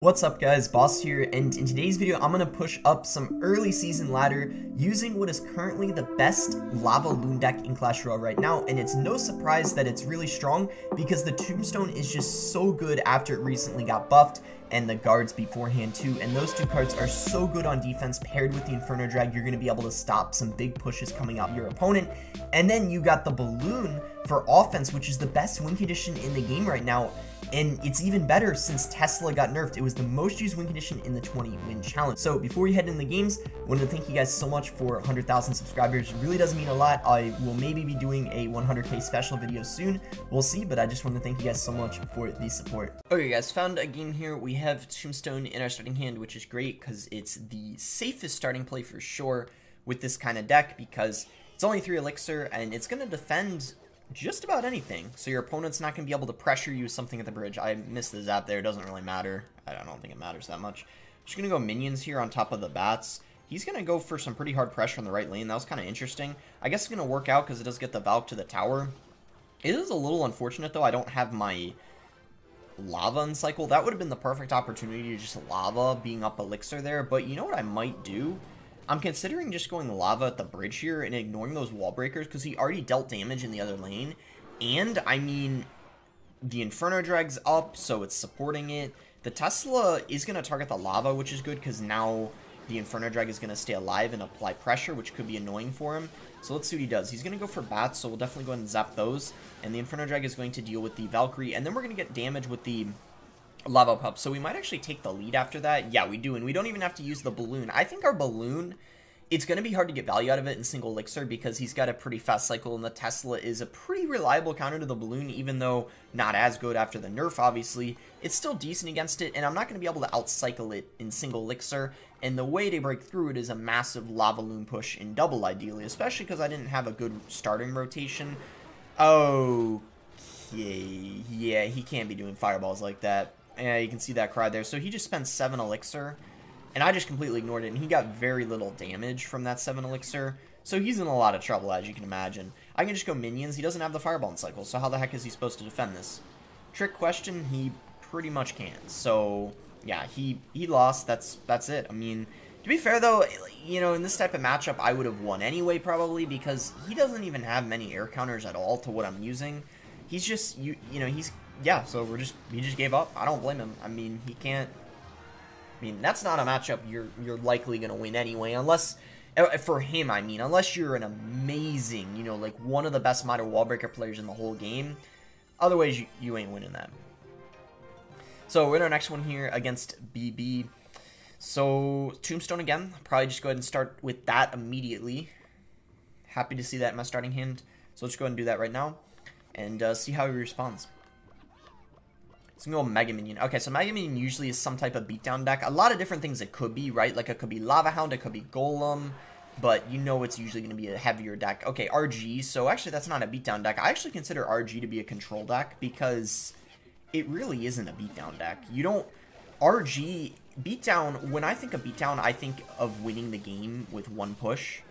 What's up guys, Boss here, and in today's video I'm going to push up some early season ladder using what is currently the best lava loon deck in Clash Royale right now, and it's no surprise that it's really strong because the Tombstone is just so good after it recently got buffed, and the guards beforehand too, and those two cards are so good on defense. Paired with the Inferno Drag, you're going to be able to stop some big pushes coming out your opponent. And then you got the Balloon for offense, which is the best win condition in the game right now. And it's even better since Tesla got nerfed. It was the most used win condition in the 20-win challenge. So before we head in the games, I wanted to thank you guys so much for 100,000 subscribers. It really does mean a lot. I will maybe be doing a 100K special video soon. We'll see, but I just want to thank you guys so much for the support. Okay guys, found a game here. We have Tombstone in our starting hand, which is great because it's the safest starting play for sure with this kind of deck because it's only 3 elixir and it's going to defend just about anything, so your opponent's not going to be able to pressure you with something at the bridge. I missed the zap there, it doesn't really matter. I don't think it matters that much. Just going to go minions here on top of the bats. He's going to go for some pretty hard pressure in the right lane. That was kind of interesting. I guess it's going to work out because it does get the Valk to the tower. It is a little unfortunate though, I don't have my lava in cycle. That would have been the perfect opportunity to just lava being up elixir there, but you know what I might do? I'm considering just going lava at the bridge here and ignoring those wall breakers because he already dealt damage in the other lane. And, I mean, the Inferno Drag's up, so it's supporting it. The Tesla is going to target the lava, which is good because now the Inferno Drag is going to stay alive and apply pressure, which could be annoying for him. So let's see what he does. He's going to go for bats, so we'll definitely go ahead and zap those. And the Inferno Drag is going to deal with the Valkyrie, and then we're going to get damage with the lava pup, so we might actually take the lead after that. Yeah, we do, and we don't even have to use the balloon. I think our balloon, it's going to be hard to get value out of it in single elixir because he's got a pretty fast cycle, and the Tesla is a pretty reliable counter to the balloon, even though not as good after the nerf, obviously. It's still decent against it, and I'm not going to be able to outcycle it in single elixir, and the way to break through it is a massive lava loon push in double, ideally, especially because I didn't have a good starting rotation. Okay, yeah, he can't be doing fireballs like that. Yeah, you can see that cry there. So he just spent 7 elixir, and I just completely ignored it, and he got very little damage from that 7 elixir. So he's in a lot of trouble, as you can imagine. I can just go minions. He doesn't have the fireball in cycle, so how the heck is he supposed to defend this? Trick question, he pretty much can. So, yeah, he lost. That's it. I mean, to be fair, though, you know, in this type of matchup, I would have won anyway, probably, because he doesn't even have many air counters at all to what I'm using. He's just, you know, yeah, so he just gave up. I don't blame him. I mean, he can't. I mean, that's not a matchup you're likely gonna win anyway, unless for him. I mean, unless you're an amazing, you know, like one of the best modern wallbreaker players in the whole game. Otherwise, you ain't winning that. So we're in our next one here against BB. So Tombstone again. Probably just go ahead and start with that immediately. Happy to see that in my starting hand. So let's go ahead and do that right now and see how he responds. So I'm going to go Mega Minion. Okay, so Mega Minion usually is some type of beatdown deck. A lot of different things it could be, right? Like it could be Lava Hound, it could be Golem, but you know it's usually going to be a heavier deck. Okay, RG. So actually that's not a beatdown deck. I actually consider RG to be a control deck because it really isn't a beatdown deck. You don't... RG... Beatdown... When I think of beatdown, I think of winning the game with one push.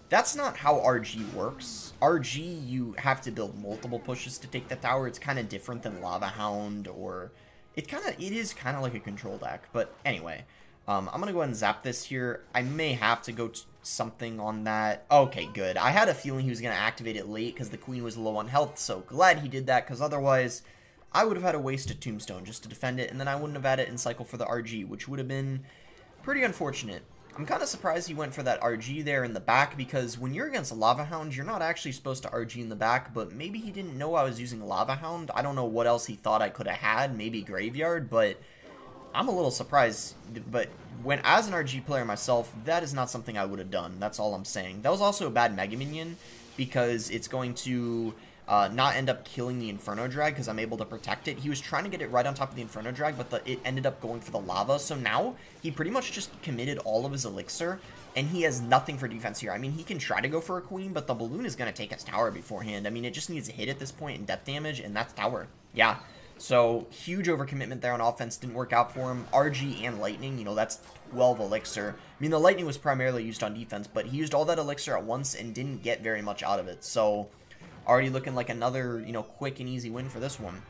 That's not how RG works. RG, you have to build multiple pushes to take the tower. It's kind of different than Lava Hound, or it is kind of like a control deck. But anyway, I'm gonna go ahead and zap this here. I may have to go to something on that. Okay, good. I had a feeling he was gonna activate it late because the queen was low on health. So glad he did that, because otherwise I would have had to waste a Tombstone just to defend it, and then I wouldn't have had it in cycle for the RG, which would have been pretty unfortunate. I'm kind of surprised he went for that RG there in the back, because when you're against a Lava Hound, you're not actually supposed to RG in the back, but maybe he didn't know I was using Lava Hound. I don't know what else he thought I could have had, maybe Graveyard, but I'm a little surprised. But as an RG player myself, that is not something I would have done. That's all I'm saying. That was also a bad Mega Minion, because it's going to... not end up killing the Inferno Drag because I'm able to protect it. He was trying to get it right on top of the Inferno Drag, but it ended up going for the lava. So now he pretty much just committed all of his elixir, and he has nothing for defense here. I mean, he can try to go for a queen, but the balloon is going to take his tower beforehand. I mean, it just needs a hit at this point in depth damage, and that's tower. Yeah. So huge overcommitment there on offense. Didn't work out for him. RG and Lightning, you know, that's 12 elixir. I mean, the Lightning was primarily used on defense, but he used all that elixir at once and didn't get very much out of it. So... already looking like another, you know, quick and easy win for this one.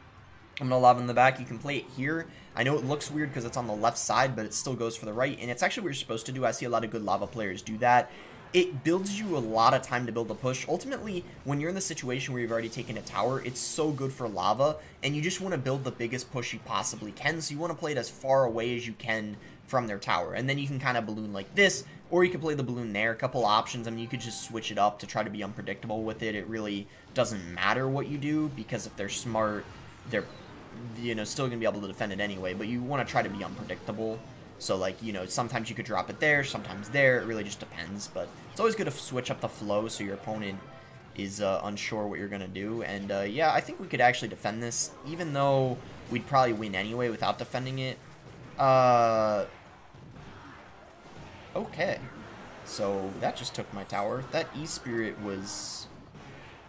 I'm going to lava in the back. You can play it here. I know it looks weird because it's on the left side, but it still goes for the right. And it's actually what you're supposed to do. I see a lot of good lava players do that. It builds you a lot of time to build a push. Ultimately, when you're in the situation where you've already taken a tower, it's so good for lava. And you just want to build the biggest push you possibly can. So you want to play it as far away as you can from their tower. And then you can kind of balloon like this. Or you can play the balloon there. A couple options. I mean, you could just switch it up to try to be unpredictable with it. It really doesn't matter what you do. Because if they're smart, they're still going to be able to defend it anyway, but you want to try to be unpredictable. So, like, sometimes you could drop it there, sometimes there. It really just depends, but it's always good to switch up the flow so your opponent is unsure what you're going to do. And, yeah, I think we could actually defend this, even though we'd probably win anyway without defending it. Okay. So, that just took my tower. That E-Spirit was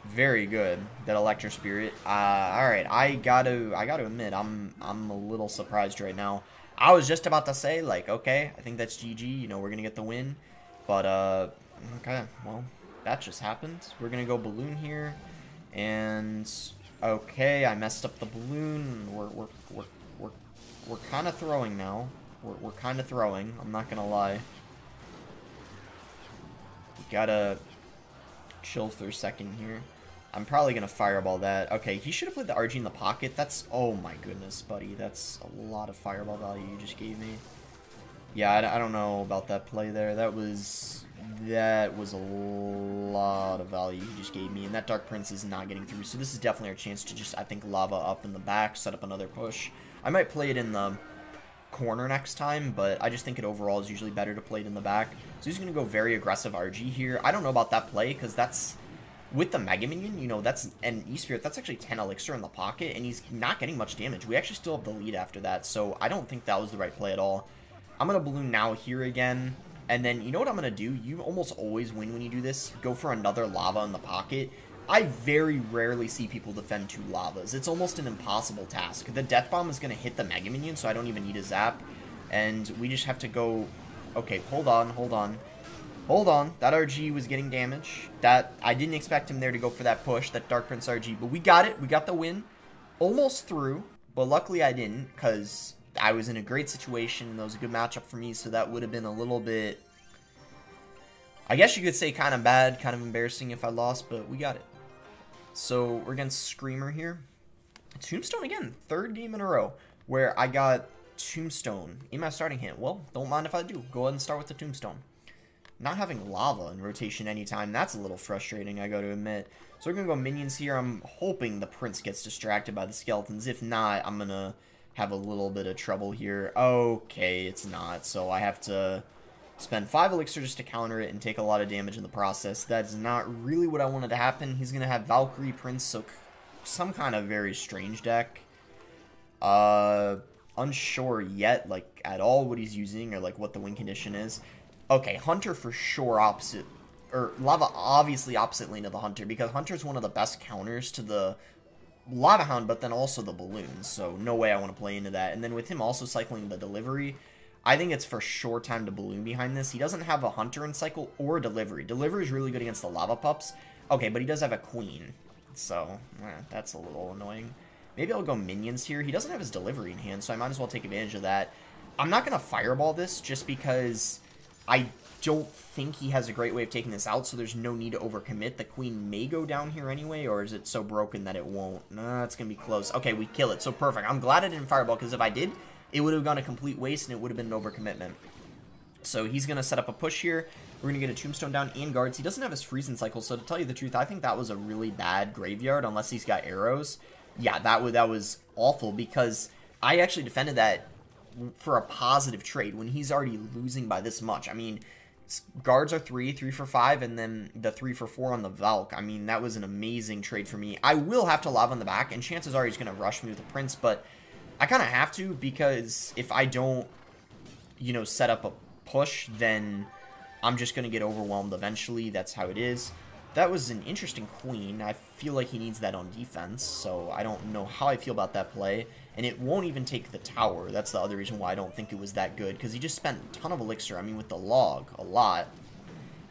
very good, that Electro Spirit. Alright, I gotta admit, I'm a little surprised right now. I was just about to say, like, okay, I think that's GG, we're gonna get the win. But, okay, well, that just happened. We're gonna go balloon here. And, okay, I messed up the balloon. We're kind of throwing now. We're kind of throwing, I'm not gonna lie. We gotta chill for a second here. I'm probably gonna fireball that. Okay, he should have played the RG in the pocket. That's, oh my goodness, buddy. That's a lot of fireball value you just gave me. Yeah, I don't know about that play there. That was a lot of value you just gave me, and that Dark Prince is not getting through. So this is definitely our chance to just, I think, lava up in the back, set up another push. I might play it in the corner next time, but I just think it overall is usually better to play it in the back. So he's going to go very aggressive RG here. I don't know about that play, because that's, with the Mega Minion, that's an E-Spirit, that's actually 10 Elixir in the pocket, and he's not getting much damage. We actually still have the lead after that, so I don't think that was the right play at all. I'm going to balloon now here again, and then, you know what I'm going to do? You almost always win when you do this. Go for another lava in the pocket. I very rarely see people defend 2 lavas. It's almost an impossible task. The Death Bomb is going to hit the Mega Minion, so I don't even need a zap, and we just have to go... Okay, hold on. That RG was getting damage. I didn't expect him there to go for that push, that Dark Prince RG. But we got it. We got the win. Almost through. But luckily I didn't, because I was in a great situation. And that was a good matchup for me. So that would have been a little bit, I guess you could say, kind of bad, kind of embarrassing if I lost. But we got it. So we're against Screamer here. Tombstone again. 3rd game in a row where I got Tombstone in my starting hand. Well, don't mind if I do. Go ahead and start with the Tombstone. Not having lava in rotation anytime, that's a little frustrating, I gotta admit. So we're gonna go minions here. I'm hoping the Prince gets distracted by the skeletons. If not, I'm gonna have a little bit of trouble here. Okay, it's not. So I have to spend 5 elixir just to counter it and take a lot of damage in the process. That's not really what I wanted to happen. He's gonna have Valkyrie, Prince, so some kind of very strange deck. Unsure yet, like, at all what he's using or, like, what the win condition is. Okay, Hunter for sure opposite, or Lava obviously opposite lane of the Hunter, because Hunter's one of the best counters to the Lava Hound, but then also the Balloons, so no way I want to play into that. And then with him also cycling the Delivery, I think it's for sure time to Balloon behind this. He doesn't have a Hunter in cycle or a Delivery. Delivery is really good against the Lava Pups. Okay, but he does have a Queen, so that's a little annoying. Maybe I'll go Minions here. He doesn't have his Delivery in hand, so I might as well take advantage of that. I'm not going to Fireball this just because I don't think he has a great way of taking this out, so there's no need to overcommit. The Queen may go down here anyway, or is it so broken that it won't? No, it's going to be close. Okay, we kill it, so perfect. I'm glad I didn't Fireball, because if I did, it would have gone a complete waste, and it would have been an overcommitment. So he's going to set up a push here. We're going to get a Tombstone down and guards. He doesn't have his Freezing Cycle, so to tell you the truth, I think that was a really bad graveyard, unless he's got arrows. Yeah, that was awful, because I actually defended that for a positive trade when he's already losing by this much. I mean, guards are 3 for 5, and then the 3 for 4 on the Valk. I mean, that was an amazing trade for me. I will have to Lava on the back, and chances are he's going to rush me with the Prince, but I kind of have to, because if I don't, set up a push, then I'm just going to get overwhelmed eventually. That's how it is. That was an interesting Queen. I feel like he needs that on defense, so I don't know how I feel about that play. And it won't even take the tower. That's the other reason why I don't think it was that good, because he just spent a ton of elixir. I mean, with the log, a lot.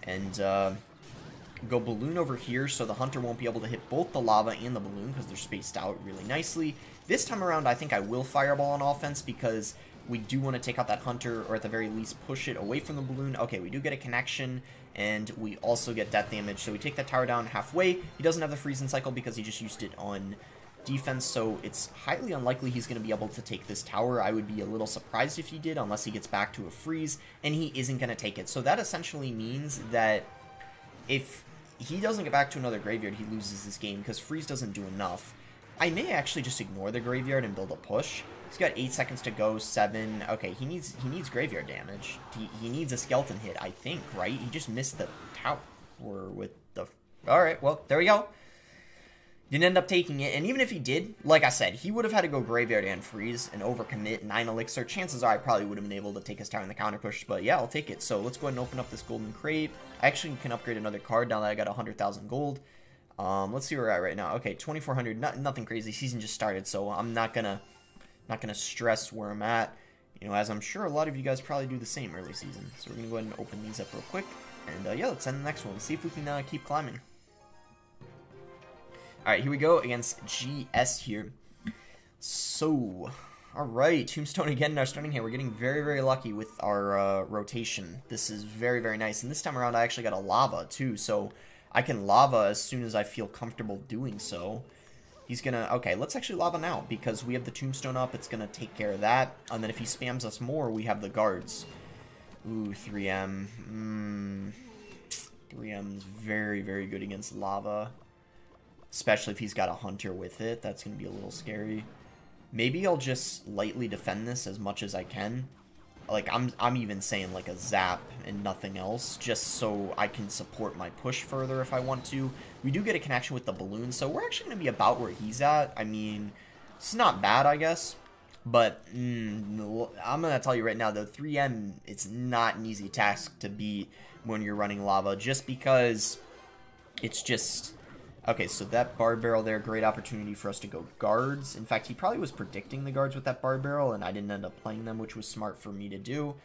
And go Balloon over here, so the Hunter won't be able to hit both the lava and the Balloon, because they're spaced out really nicely. This time around, I think I will Fireball on offense because we do want to take out that Hunter, or at the very least push it away from the balloon. Okay, we do get a connection, and we also get death damage. So we take that tower down halfway. He doesn't have the freezing cycle because he just used it on defense, so it's highly unlikely he's going to be able to take this tower. I would be a little surprised if he did, unless he gets back to a freeze, and he isn't going to take it. So that essentially means that if he doesn't get back to another graveyard, he loses this game, because freeze doesn't do enough. I may actually just ignore the graveyard and build a push. He's got 8 seconds to go, 7. Okay, he needs graveyard damage. He needs a skeleton hit, I think, right? He just missed the tower with the... Alright, well, there we go. Didn't end up taking it, and even if he did, like I said, he would have had to go graveyard and freeze and overcommit 9 elixir. Chances are I probably would have been able to take his tower in the counter push, but yeah, I'll take it. So let's go ahead and open up this golden crate. I actually can upgrade another card now that I got 100,000 gold. Let's see where we're at right now. Okay, 2,400. Nothing crazy. Season just started, so I'm not gonna stress where I'm at. You know, as I'm sure a lot of you guys probably do the same early season. So we're gonna go ahead and open these up real quick, and yeah, let's end the next one. Let's see if we can keep climbing. Alright, here we go against GS here. So, alright, Tombstone again in our starting hand. We're getting very, very lucky with our rotation. This is very, very nice. And this time around, I actually got a lava too, so I can lava as soon as I feel comfortable doing so. He's gonna... Okay, let's actually lava now, because we have the Tombstone up. It's gonna take care of that. And then if he spams us more, we have the guards. Ooh, 3M. 3M's very, very good against lava. Especially if he's got a Hunter with it. That's going to be a little scary. Maybe I'll just lightly defend this as much as I can. Like, I'm even saying, like, a zap and nothing else. Just so I can support my push further if I want to. We do get a connection with the balloon, so we're actually going to be about where he's at. I mean, it's not bad, I guess. But, I'm going to tell you right now, though, 3M, it's not an easy task to beat when you're running lava. Just because it's just... Okay, so that bar barrel there, great opportunity for us to go guards. In fact, he probably was predicting the guards with that bar barrel, and I didn't end up playing them, which was smart for me to do.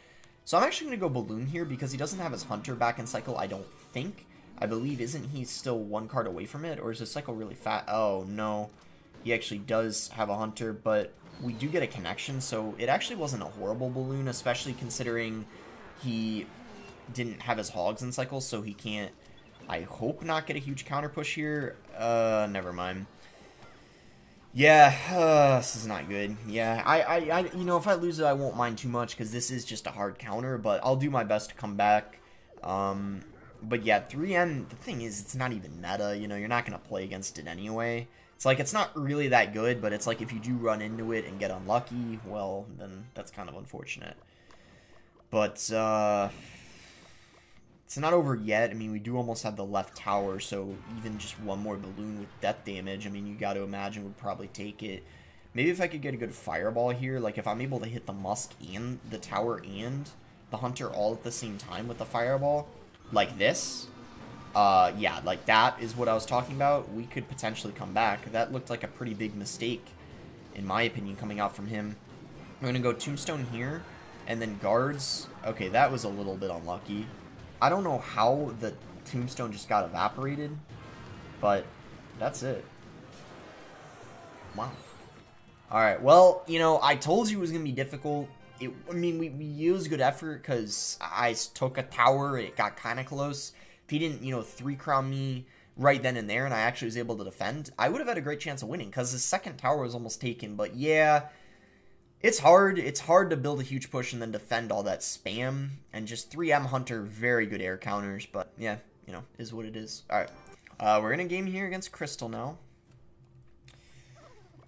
So I'm actually going to go balloon here, because he doesn't have his Hunter back in cycle, I don't think. I believe, isn't he still 1 card away from it, or is his cycle really fat? Oh, no. He actually does have a Hunter, but we do get a connection, so it actually wasn't a horrible balloon, especially considering he didn't have his hogs in cycle, so he can't... I hope not get a huge counter push here. Never mind. Yeah, this is not good. Yeah, I you know, if I lose it, I won't mind too much, because this is just a hard counter, but I'll do my best to come back. But yeah, 3M, the thing is, it's not even meta, you know, you're not going to play against it anyway. It's like, it's not really that good, but it's like, if you do run into it and get unlucky, well, then that's kind of unfortunate. But, it's not over yet. I mean, we do almost have the left tower, so even just one more balloon with death damage, I mean, you got to imagine would probably take it. Maybe if I could get a good fireball here, like if I'm able to hit the Musk and the tower and the Hunter all at the same time with the fireball, like this, yeah, like that is what I was talking about. We could potentially come back. That looked like a pretty big mistake, in my opinion, coming out from him. I'm going to go Tombstone here, and then guards. Okay, that was a little bit unlucky. I don't know how the Tombstone just got evaporated, but that's it. Wow. Alright, well, you know, I told you it was going to be difficult. I mean, we used good effort because I took a tower. It got kind of close. If he didn't, you know, 3-crown me right then and there, and I actually was able to defend, I would have had a great chance of winning because his second tower was almost taken. But yeah... It's hard to build a huge push and then defend all that spam, and just 3M Hunter, very good air counters, but yeah, you know, is what it is. Alright, we're in a game here against Crystal now.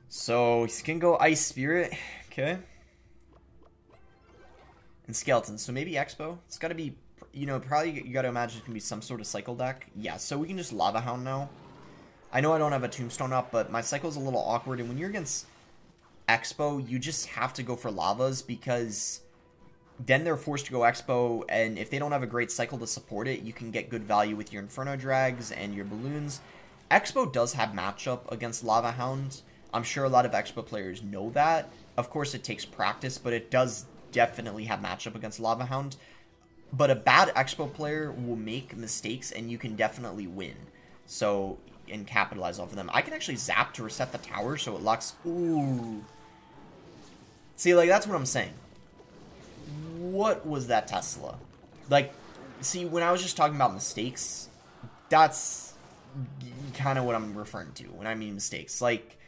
So, he's gonna go Ice Spirit, okay. And Skeleton, so maybe Expo. It's gotta be, you know, probably you gotta imagine it's gonna be some sort of cycle deck. Yeah, so we can just Lava Hound now. I know I don't have a Tombstone up, but my cycle's a little awkward, and when you're against Expo, you just have to go for lavas, because then they're forced to go Expo, and if they don't have a great cycle to support it, you can get good value with your Inferno Drags and your balloons. Expo does have matchup against Lava Hound. I'm sure a lot of Expo players know that. Of course, it takes practice, but it does definitely have matchup against Lava Hound. But a bad Expo player will make mistakes, and you can definitely win. So and capitalize off of them. I can actually zap to reset the tower so it locks. Ooh. See, like, that's what I'm saying. What was that Tesla? Like, see, when I was just talking about mistakes, that's kind of what I'm referring to when I mean mistakes. Like,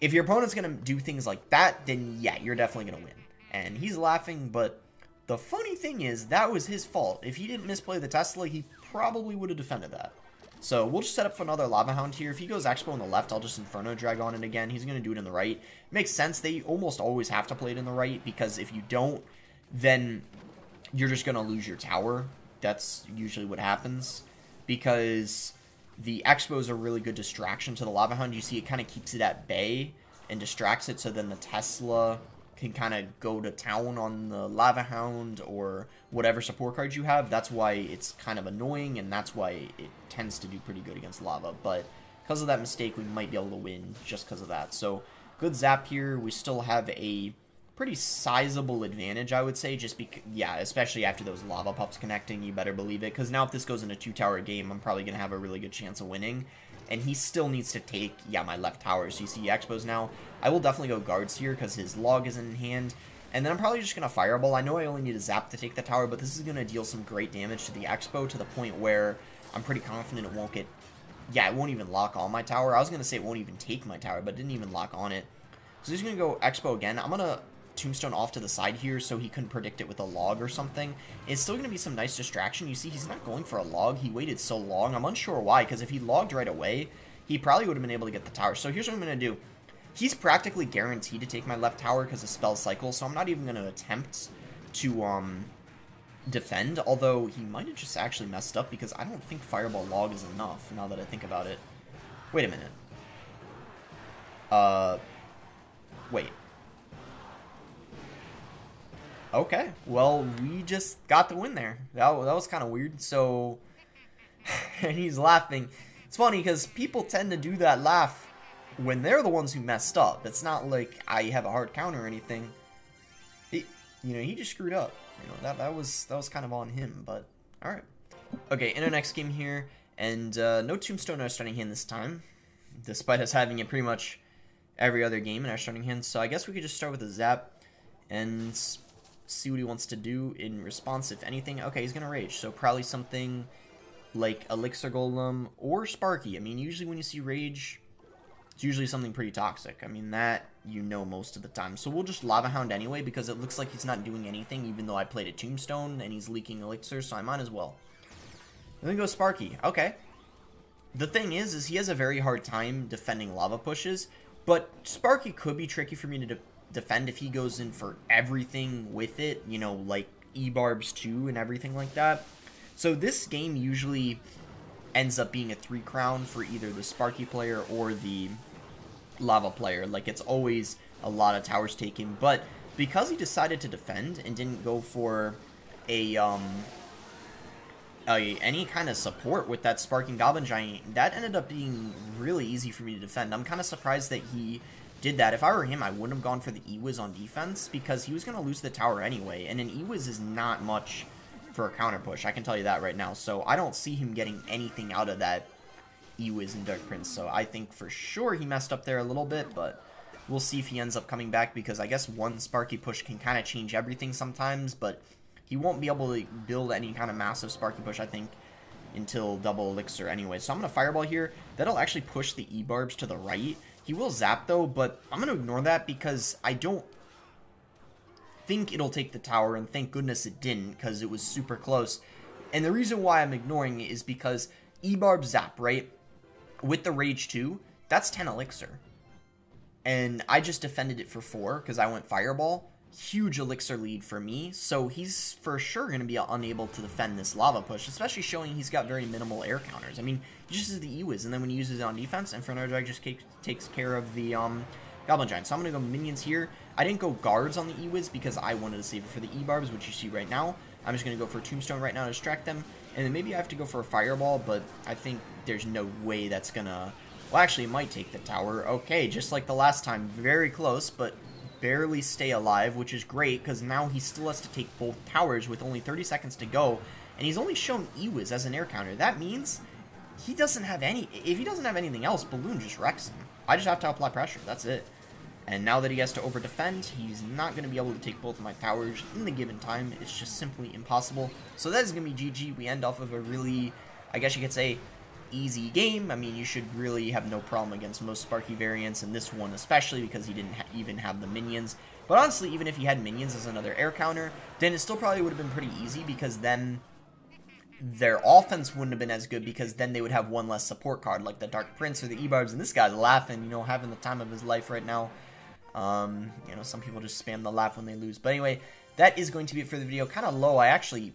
if your opponent's going to do things like that, then yeah, you're definitely going to win. And he's laughing, but the funny thing is, that was his fault. If he didn't misplay the Tesla, he probably would have defended that. So we'll just set up for another Lava Hound here. If he goes Expo on the left, I'll just Inferno Drag on it again. He's going to do it in the right. Makes sense. They almost always have to play it in the right, because if you don't, then you're just going to lose your tower. That's usually what happens, because the Expo is a really good distraction to the Lava Hound. You see, it kind of keeps it at bay and distracts it, so then the Tesla can kind of go to town on the Lava Hound or whatever support cards you have. That's why it's kind of annoying, and that's why it tends to do pretty good against Lava. But because of that mistake, we might be able to win just because of that. So, good zap here. We still have a pretty sizable advantage, I would say, just because, yeah, especially after those Lava Pups connecting, you better believe it. Because now if this goes in a 2-tower game, I'm probably going to have a really good chance of winning. And he still needs to take, yeah, my left tower. So you see Expos now. I will definitely go guards here because his log is in hand. And then I'm probably just going to Fireball. I know I only need a zap to take the tower, but this is going to deal some great damage to the Expo to the point where I'm pretty confident it won't get... Yeah, it won't even lock on my tower. I was going to say it won't even take my tower, but it didn't even lock on it. So he's going to go Expo again. I'm going to Tombstone off to the side here so he couldn't predict it with a log or something. It's still going to be some nice distraction. You see, he's not going for a log. He waited so long. I'm unsure why, because if he logged right away, he probably would have been able to get the tower. So here's what I'm going to do. He's practically guaranteed to take my left tower because of spell cycle, so I'm not even going to attempt to defend, although he might have just actually messed up because I don't think Fireball log is enough now that I think about it. Wait a minute. Wait. Okay, well, we just got the win there. That was kind of weird, so... and he's laughing. It's funny, because people tend to do that laugh when they're the ones who messed up. It's not like I have a hard counter or anything. He just screwed up. That was kind of on him, but... Alright. Okay, in our next game here, and no Tombstone in our starting hand this time, despite us having it pretty much every other game in our starting hand, so I guess we could just start with a Zap, and... see what he wants to do in response, if anything. Okay, he's gonna Rage, so probably something like Elixir Golem or Sparky. I mean, usually when you see Rage, it's usually something pretty toxic. I mean, that you know most of the time. So we'll just Lava Hound anyway, because it looks like he's not doing anything, even though I played a Tombstone, and he's leaking Elixir, so I might as well. And then go Sparky. Okay. The thing is he has a very hard time defending Lava Pushes, but Sparky could be tricky for me to defend if he goes in for everything with it, like E-Barbs too and everything like that. So this game usually ends up being a 3-crown for either the Sparky player or the Lava player. Like, it's always a lot of towers taken, but because he decided to defend and didn't go for any kind of support with that Sparking Goblin Giant, that ended up being really easy for me to defend. I'm kind of surprised that he did that. If I were him, I wouldn't have gone for the E-Wiz on defense, because he was going to lose the tower anyway, and an E-Wiz is not much for a counter push, I can tell you that right now. So I don't see him getting anything out of that E-Wiz and Dark Prince, so I think for sure he messed up there a little bit, but we'll see if he ends up coming back, because I guess one Sparky push can kind of change everything sometimes, but he won't be able to build any kind of massive Sparky push, I think, until double Elixir anyway. So I'm going to Fireball here. That'll actually push the E-Barbs to the right. He will zap though, but I'm going to ignore that because I don't think it'll take the tower, and thank goodness it didn't, because it was super close. And the reason why I'm ignoring it is because E-Barb zap, right? With the Rage 2, that's 10 Elixir. And I just defended it for 4 because I went Fireball. Huge Elixir lead for me, so he's for sure going to be unable to defend this Lava Push, especially showing he's got very minimal air counters. I mean, he just uses the E-Wiz, and then when he uses it on defense, Inferno Drag just takes care of the Goblin Giant. So I'm going to go Minions here. I didn't go Guards on the E-Wiz because I wanted to save it for the E-Barbs, which you see right now. I'm just going to go for Tombstone right now to distract them, and then maybe I have to go for a Fireball, but I think there's no way that's going to... Well, actually, it might take the tower. Okay, just like the last time. Very close, but barely stay alive, which is great, because now he still has to take both towers with only 30 seconds to go, and he's only shown E-Wiz as an air counter. That means he doesn't have any, if he doesn't have anything else, Balloon just wrecks him. I just have to apply pressure, that's it. And now that he has to over-defend, he's not going to be able to take both of my towers in the given time. It's just simply impossible. So that is going to be GG. We end off of a really, I guess you could say, easy game. I mean, you should really have no problem against most Sparky variants, and this one especially because he didn't even have the minions. But honestly, even if he had minions as another air counter, then it still probably would have been pretty easy, because then their offense wouldn't have been as good, because then they would have one less support card, like the Dark Prince or the E-Barbs, and this guy's laughing, you know, having the time of his life right now. You know, some people just spam the laugh when they lose. But anyway, that is going to be it for the video. Kind of low. I actually,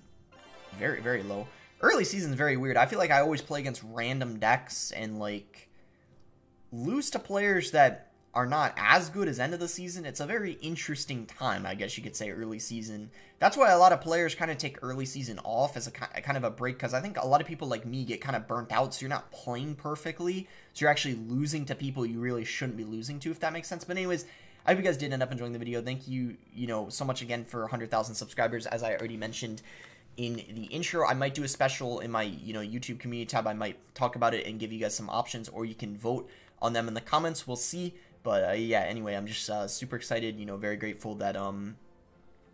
very, very low. Early season's very weird. I feel like I always play against random decks and, like, lose to players that are not as good as end of the season. It's a very interesting time, I guess you could say, early season. That's why a lot of players kind of take early season off as a kind of a break, because I think a lot of people like me get kind of burnt out, so you're not playing perfectly. So you're actually losing to people you really shouldn't be losing to, if that makes sense. But anyways, I hope you guys did end up enjoying the video. Thank you, so much again for 100,000 subscribers. As I already mentioned in the intro, I might do a special in my, YouTube community tab. I might talk about it and give you guys some options, or you can vote on them in the comments. We'll see. But, yeah, anyway, I'm just super excited, very grateful that,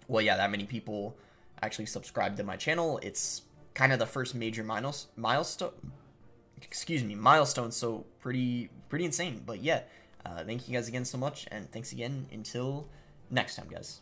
well, yeah, that many people actually subscribed to my channel. It's kind of the first major milestone, so pretty insane. But, yeah. Thank you guys again so much, and thanks again until next time, guys.